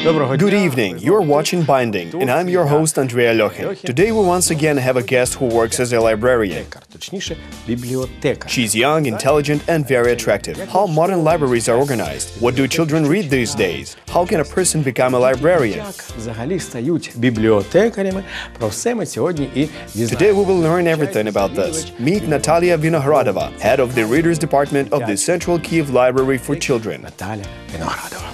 Good evening, you're watching Binding, and I'm your host Andrei Alyokhin. Today we once again have a guest who works as a librarian. She's young, intelligent and very attractive. How modern libraries are organized? What do children read these days? How can a person become a librarian? Today we will learn everything about this. Meet Natalia Vynohradova, head of the Readers Department of the Central Kyiv Library for Children. Natalia Vynohradova.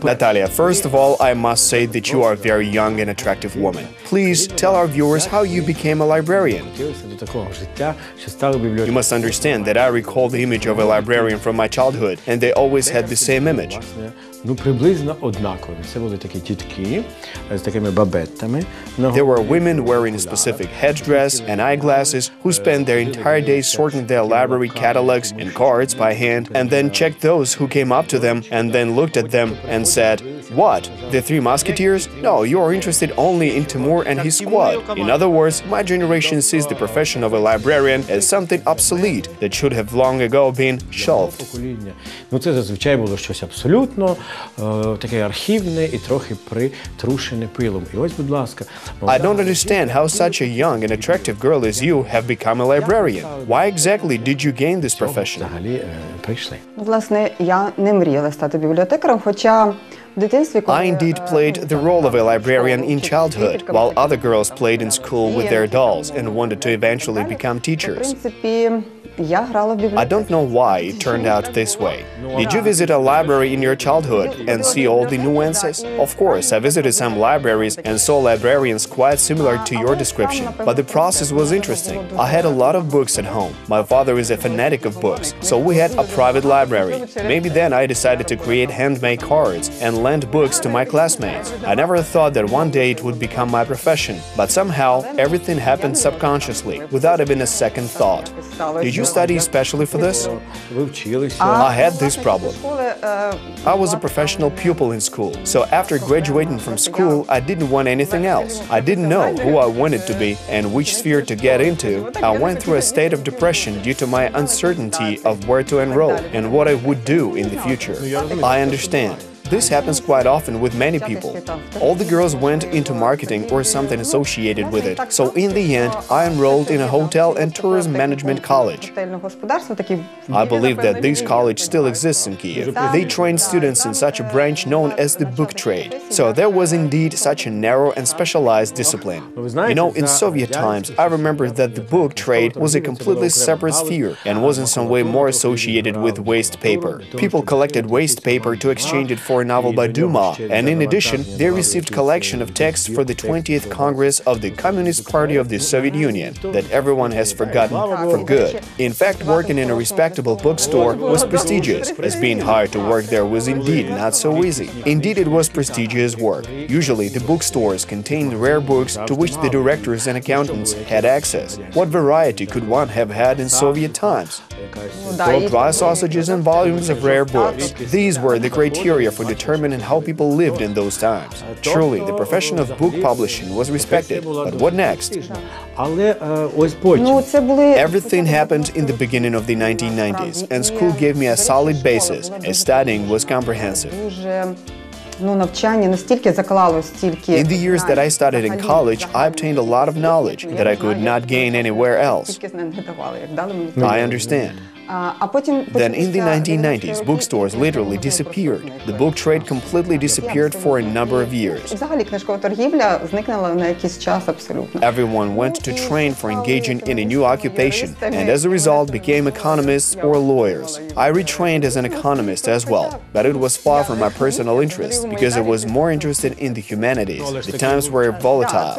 Natalia, first of all, I must say that you are a very young and attractive woman. Please tell our viewers how you became a librarian. You must understand that I recall the image of a librarian from my childhood, and they always had the same image. Приблизно однакові. Це були такі тітки з такими бабеттами. There were women wearing a specific headdress and eyeglasses who spent their entire day sorting their library catalogs and cards by hand and then checked those who came up to them and then looked at them and said, "What? The Three Musketeers? No, you are interested only in Timur and his squad." In other words, my generation sees the profession of a librarian as something obsolete that should have long ago been shelved. Це зазвичай було щось абсолютно таке архівне і трохи притрушене пилом. І ось, будь ласка. I don't understand how such a young and attractive girl as you have become a librarian. Why exactly did you gain this profession? Взагалі прийшли. Власне, я не мріяла стати бібліотекарем, хоча в дитинстві, I indeed played the role of a librarian in childhood, while other girls played in school with their dolls and wanted to eventually become teachers. I don't know why it turned out this way. Did you visit a library in your childhood and see all the nuances? Of course, I visited some libraries and saw librarians quite similar to your description, but the process was interesting. I had a lot of books at home. My father is a fanatic of books, so we had a private library. Maybe then I decided to create handmade cards and lend books to my classmates. I never thought that one day it would become my profession, but somehow everything happened subconsciously, without even a second thought. Did you study especially for this? I had this problem. I was a professional pupil in school, so after graduating from school, I didn't want anything else. I didn't know who I wanted to be and which sphere to get into. I went through a state of depression due to my uncertainty of where to enroll and what I would do in the future. I understand. This happens quite often with many people. All the girls went into marketing or something associated with it, so in the end, I enrolled in a hotel and tourism management college. I believe that this college still exists in Kyiv. They train students in such a branch known as the book trade. So there was indeed such a narrow and specialized discipline. You know, in Soviet times, I remember that the book trade was a completely separate sphere and was in some way more associated with waste paper. People collected waste paper to exchange it for a novel by Dumas, and in addition, they received collection of texts for the 20th Congress of the Communist Party of the Soviet Union that everyone has forgotten for good. In fact, working in a respectable bookstore was prestigious, as being hired to work there was indeed not so easy. Indeed, it was prestigious work. Usually, the bookstores contained rare books to which the directors and accountants had access. What variety could one have had in Soviet times? Dry sausages and volumes of rare books. These were the criteria for determining how people lived in those times. Truly, the profession of book publishing was respected. But what next? Everything happened in the beginning of the 1990s, and school gave me a solid basis, as studying was comprehensive. In the years that I studied in college, I obtained a lot of knowledge that I could not gain anywhere else. I understand. Then in the 1990s, bookstores literally disappeared. The book trade completely disappeared for a number of years. Everyone went to train for engaging in a new occupation, and as a result became economists or lawyers. I retrained as an economist as well, but it was far from my personal interest, because I was more interested in the humanities. The times were volatile.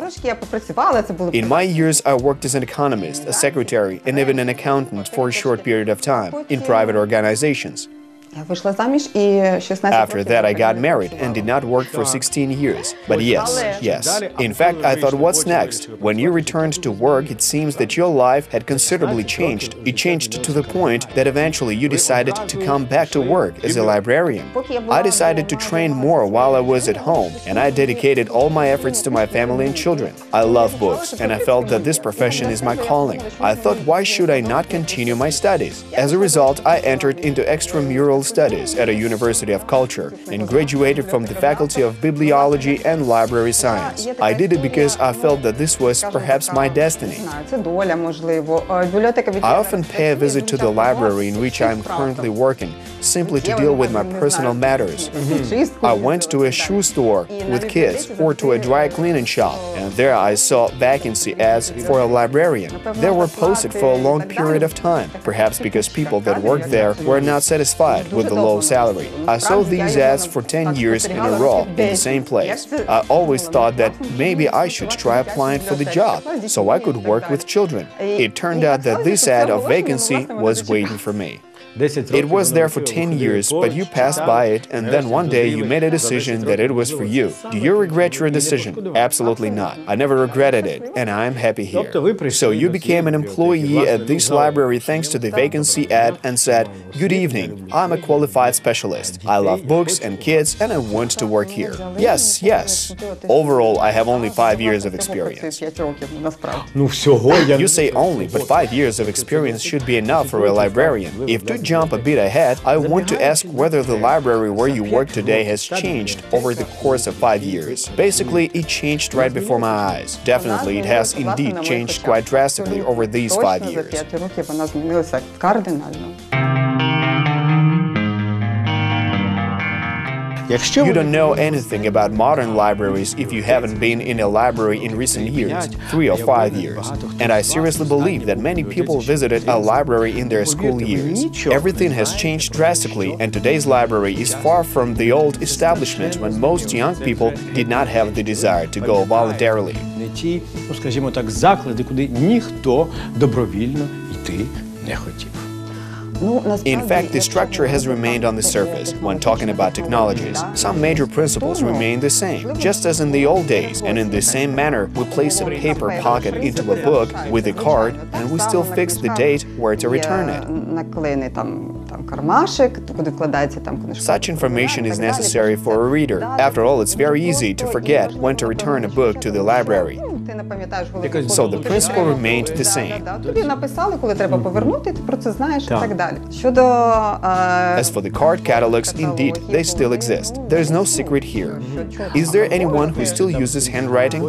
In my years, I worked as an economist, a secretary, and even an accountant for a short period of time in private organizations. After that, I got married and did not work for 16 years. But yes. In fact, I thought, what's next? When you returned to work, it seems that your life had considerably changed. It changed to the point that eventually you decided to come back to work as a librarian. I decided to train more while I was at home, and I dedicated all my efforts to my family and children. I love books, and I felt that this profession is my calling. I thought, why should I not continue my studies? As a result, I entered into extramural Social Studies at a University of Culture and graduated from the Faculty of Bibliology and Library Science. I did it because I felt that this was perhaps my destiny. I often pay a visit to the library in which I am currently working, simply to deal with my personal matters. I went to a shoe store with kids or to a dry cleaning shop, and there I saw vacancy ads for a librarian. They were posted for a long period of time, perhaps because people that worked there were not satisfied with the low salary. I saw these ads for 10 years in a row in the same place. I always thought that maybe I should try applying for the job, so I could work with children. It turned out that this ad of vacancy was waiting for me. It was there for 10 years, but you passed by it, and then one day you made a decision that it was for you. Do you regret your decision? Absolutely not. I never regretted it, and I am happy here. So you became an employee at this library thanks to the vacancy ad and said, "Good evening, I'm a qualified specialist. I love books and kids, and I want to work here." Yes, yes. Overall, I have only 5 years of experience. You say only, but 5 years of experience should be enough for a librarian. If to jump a bit ahead, I want to ask whether the library where you work today has changed over the course of 5 years. Basically, it changed right before my eyes. Definitely, it has indeed changed quite drastically over these 5 years. You don't know anything about modern libraries if you haven't been in a library in recent years, 3 or 5 years. And I seriously believe that many people visited a library in their school years. Everything has changed drastically, and today's library is far from the old establishment when most young people did not have the desire to go voluntarily. Скажімо так, заклади, куди ніхто добровільно йти не хотів. In fact, the structure has remained on the surface when talking about technologies. Some major principles remain the same, just as in the old days, and in the same manner we place a paper pocket into a book with a card, and we still fix the date where to return it. Such information is necessary for a reader. After all, it's very easy to forget when to return a book to the library. So the principle remained the same. As for the card catalogs, indeed, they still exist. There is no secret here. Is there anyone who still uses handwriting?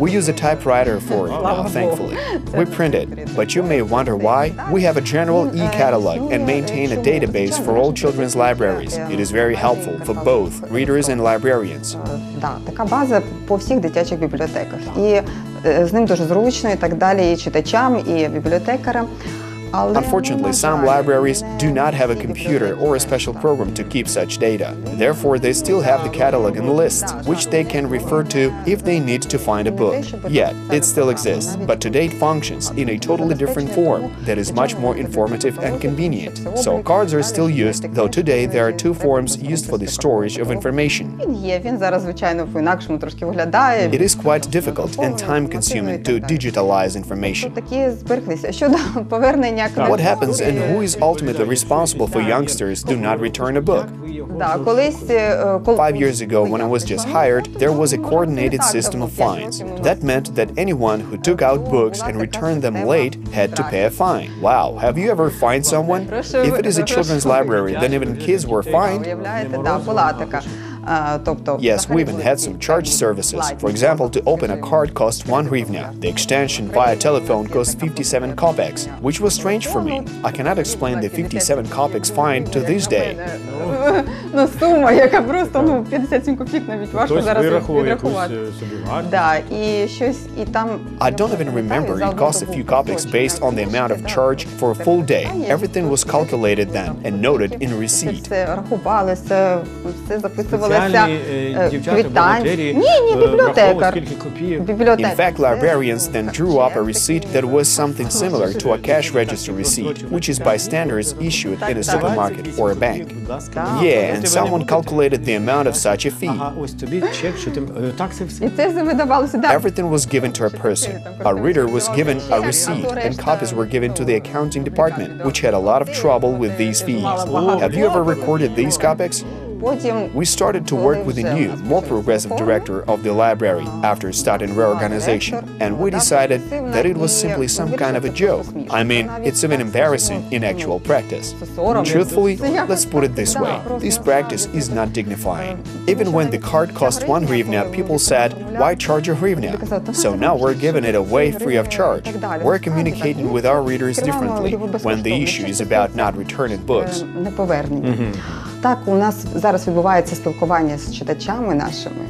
We use a typewriter for it now, thankfully. We print it, but you may wonder why. We have a general e-catalog and maintain a database for all children's libraries. It is very helpful for both readers and librarians. Така база по всіх дитячих бібліотеках. І з ним дуже зручно, і так далі, і читачам, і бібліотекарам. Unfortunately, some libraries do not have a computer or a special program to keep such data. Therefore, they still have the catalog and lists, which they can refer to if they need to find a book. Yet, it still exists, but today it functions in a totally different form that is much more informative and convenient. So, cards are still used, though today there are 2 forms used for the storage of information. It is quite difficult and time-consuming to digitalize information. What happens and who is ultimately responsible for youngsters do not return a book? 5 years ago, when I was just hired, there was a coordinated system of fines. That meant that anyone who took out books and returned them late had to pay a fine. Wow, have you ever fined someone? If it is a children's library, then even kids were fined. Yes, we even had some charge services. For example, to open a card cost 1 hryvnia. The extension via telephone cost 57 kopecks, which was strange for me. I cannot explain the 57 kopecks fine to this day. Сума, яка просто, 57 копійок навіть важко зараз відрахувати. I don't even remember. It cost a few kopecks based on the amount of charge for a full day. Everything was calculated then and noted in receipt. Все рахувалося, все записувалося. Бібліотекар. In fact, librarians then drew up a receipt that was something similar to a cash register receipt, which is by standards issued in a supermarket or a bank. Yeah, and someone calculated the amount of such a fee. Everything was given to a person. A reader was given a receipt, and copies were given to the accounting department, which had a lot of trouble with these fees. Have you ever recorded these kopecks? We started to work with a new, more progressive director of the library after starting reorganization, and we decided that it was simply some kind of a joke. I mean, it's even embarrassing in actual practice. Truthfully, let's put it this way, this practice is not dignifying. Even when the card cost 1 hryvnia, people said, why charge a hryvnia? So now we're giving it away free of charge. We're communicating with our readers differently when the issue is about not returning books. Так, у нас зараз відбувається спілкування з читачами нашими.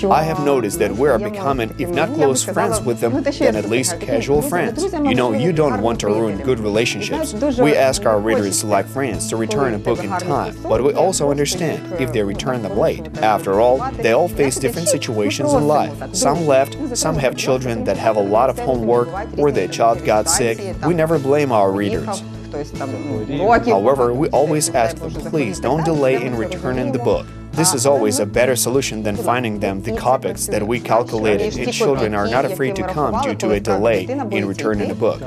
I have noticed that we are becoming, if not close friends with them, then at least casual friends. You know, you don't want to ruin good relationships. We ask our readers, like friends, to return a book in time, but we also understand if they return them late. After all, they all face different situations in life. Some left, some have children that have a lot of homework, or their child got sick. We never blame our readers. However, we always ask them, please don't delay in returning the book. This is always a better solution than finding them the copies that we calculated, and children are not afraid to come due to a delay in returning a book.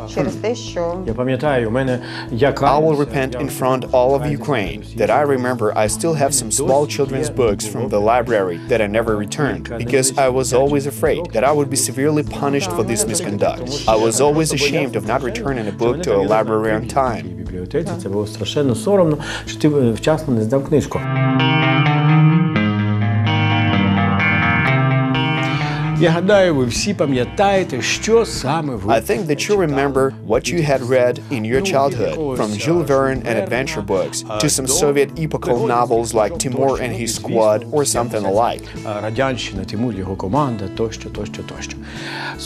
I will repent in front all of Ukraine that I remember I still have some small children's books from the library that I never returned, because I was always afraid that I would be severely punished for this misconduct. I was always ashamed of not returning a book to a library on time. Це було страшенно соромно, що ти вчасно не здав книжку. Я гадаю, ви всі пам'ятаєте, що саме ви... I think that you remember what you had read in your childhood, from Jules Verne and adventure books to some Soviet epochal novels like Timur and his squad or something alike. Радянщина, Тимур, його команда, тощо, тощо, тощо.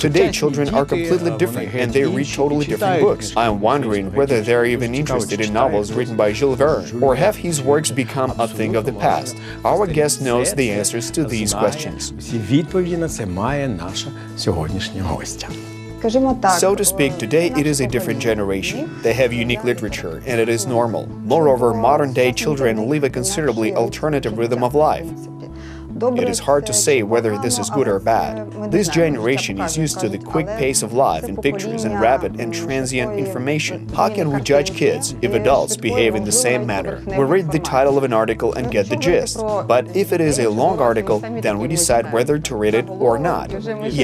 Today, children are completely different and they read totally different books. I am wondering whether they're even interested in novels written by Jules Verne, or have his works become a thing of the past. Our guest knows the answers to these questions. Всі відповіді на це має наша сьогоднішня гостя. So to speak, today it is a different generation. They have unique literature, and it is normal. Moreover, modern-day children live a considerably alternative rhythm of life. It is hard to say whether this is good or bad. This generation is used to the quick pace of life in pictures and rapid and transient information. How can we judge kids if adults behave in the same manner? We read the title of an article and get the gist. But if it is a long article, then we decide whether to read it or not.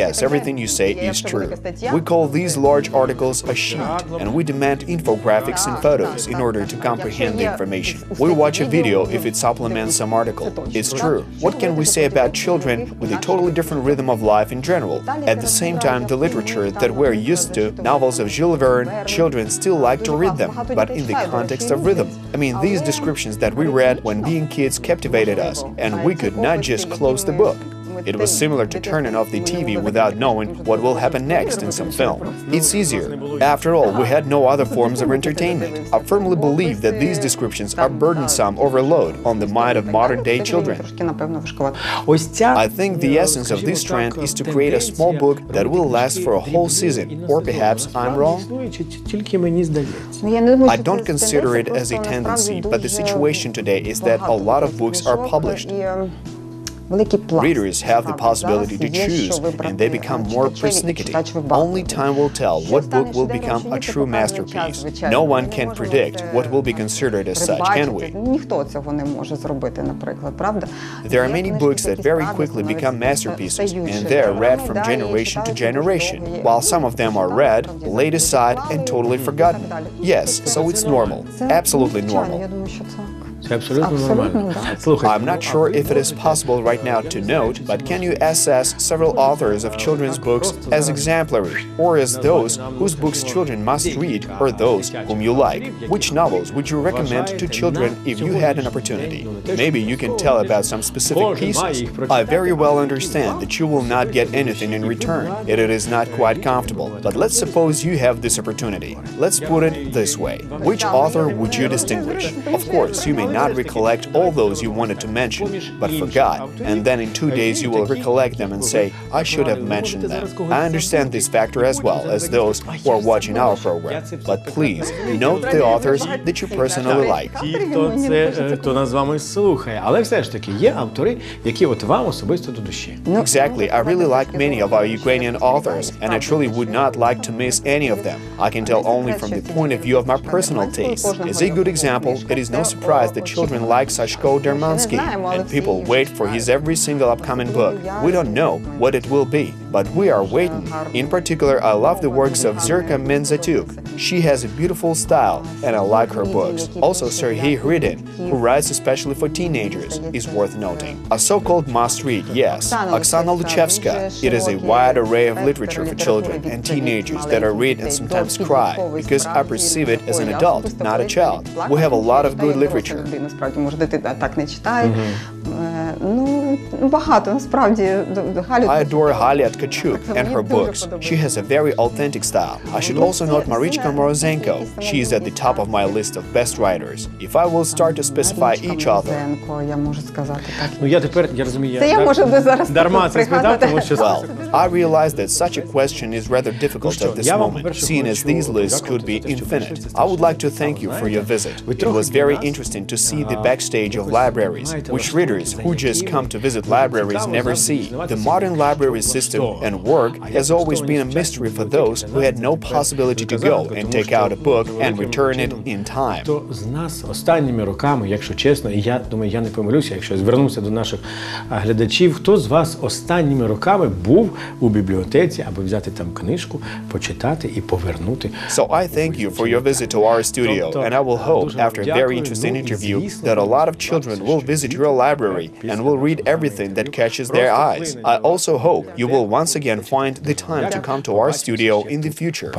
Yes, everything you say is true. We call these large articles a sheet, and we demand infographics and photos in order to comprehend the information. We watch a video if it supplements some article. It's true. What can we say about children with a totally different rhythm of life in general? At the same time, the literature that we're used to, novels of Jules Verne, children still like to read them, but in the context of rhythm. I mean, these descriptions that we read when being kids captivated us, and we could not just close the book. It was similar to turning off the TV without knowing what will happen next in some film. It's easier. After all, we had no other forms of entertainment. I firmly believe that these descriptions are burdensome overload on the mind of modern-day children. I think the essence of this trend is to create a small book that will last for a whole season, or perhaps I'm wrong? I don't consider it as a tendency, but the situation today is that a lot of books are published. Readers have the possibility to choose, and they become more persnickety. Only time will tell what book will become a true masterpiece. No one can predict what will be considered as such, can we? There are many books that very quickly become masterpieces, and they are read from generation to generation, while some of them are read, laid aside, and totally forgotten. Yes, so it's normal, absolutely normal. Це абсолютно нормально. I'm not sure if it is possible right now to note, but can you assess several authors of children's books as exemplary, or as those whose books children must read, or those whom you like? Which novels would you recommend to children if you had an opportunity? Maybe you can tell about some specific pieces. I very well understand that you will not get anything in return, and it is not quite comfortable. But let's suppose you have this opportunity. Let's put it this way. Which author would you distinguish? Of course, you may not recollect all those you wanted to mention, but forgot, and then in 2 days you will recollect them and say, I should have mentioned them. I understand this factor as well as those who are watching our program, but please, note the authors that you personally like. Хто нас з вами слухає, але все ж таки є автори, які от вам особисто до душі. Exactly, I really like many of our Ukrainian authors, and I truly would not like to miss any of them. I can tell only from the point of view of my personal taste. As a good example, it is no surprise that children like Sashko Dermansky, and people wait for his every single upcoming book. We don't know what it will be, but we are waiting. In particular, I love the works of Zherka Menzatyuk. She has a beautiful style, and I like her books. Also, Serhiy Hrydin, who writes especially for teenagers, is worth noting. A so-called must-read, yes. Oksana Luchevska. It is a wide array of literature for children and teenagers that I read and sometimes cry, because I perceive it as an adult, not a child. We have a lot of good literature. I adore Halia Tkachuk and her books. She has a very authentic style. I should also note Marichka Morozenko. She is at the top of my list of best writers. If I will start to specify each author... Well, I realize that such a question is rather difficult at this moment, seeing as these lists could be infinite. I would like to thank you for your visit. It was very interesting to see the backstage of libraries, which readers who just come to visit libraries never see. The modern library system and work has always been a mystery for those who had no possibility to go and take out a book and return it in time. Хто з нас останніми роками, якщо чесно, і я думаю, я не помилюся, якщо звернуся до наших глядачів, хто з вас останніми роками був у бібліотеці, аби взяти там книжку, почитати і повернути? So I thank you for your visit to our studio, and I will hope, after a very interesting interview, that a lot of children will visit your library and will read everything that catches their eyes. I also hope you will once again find the time to come to our studio in the future.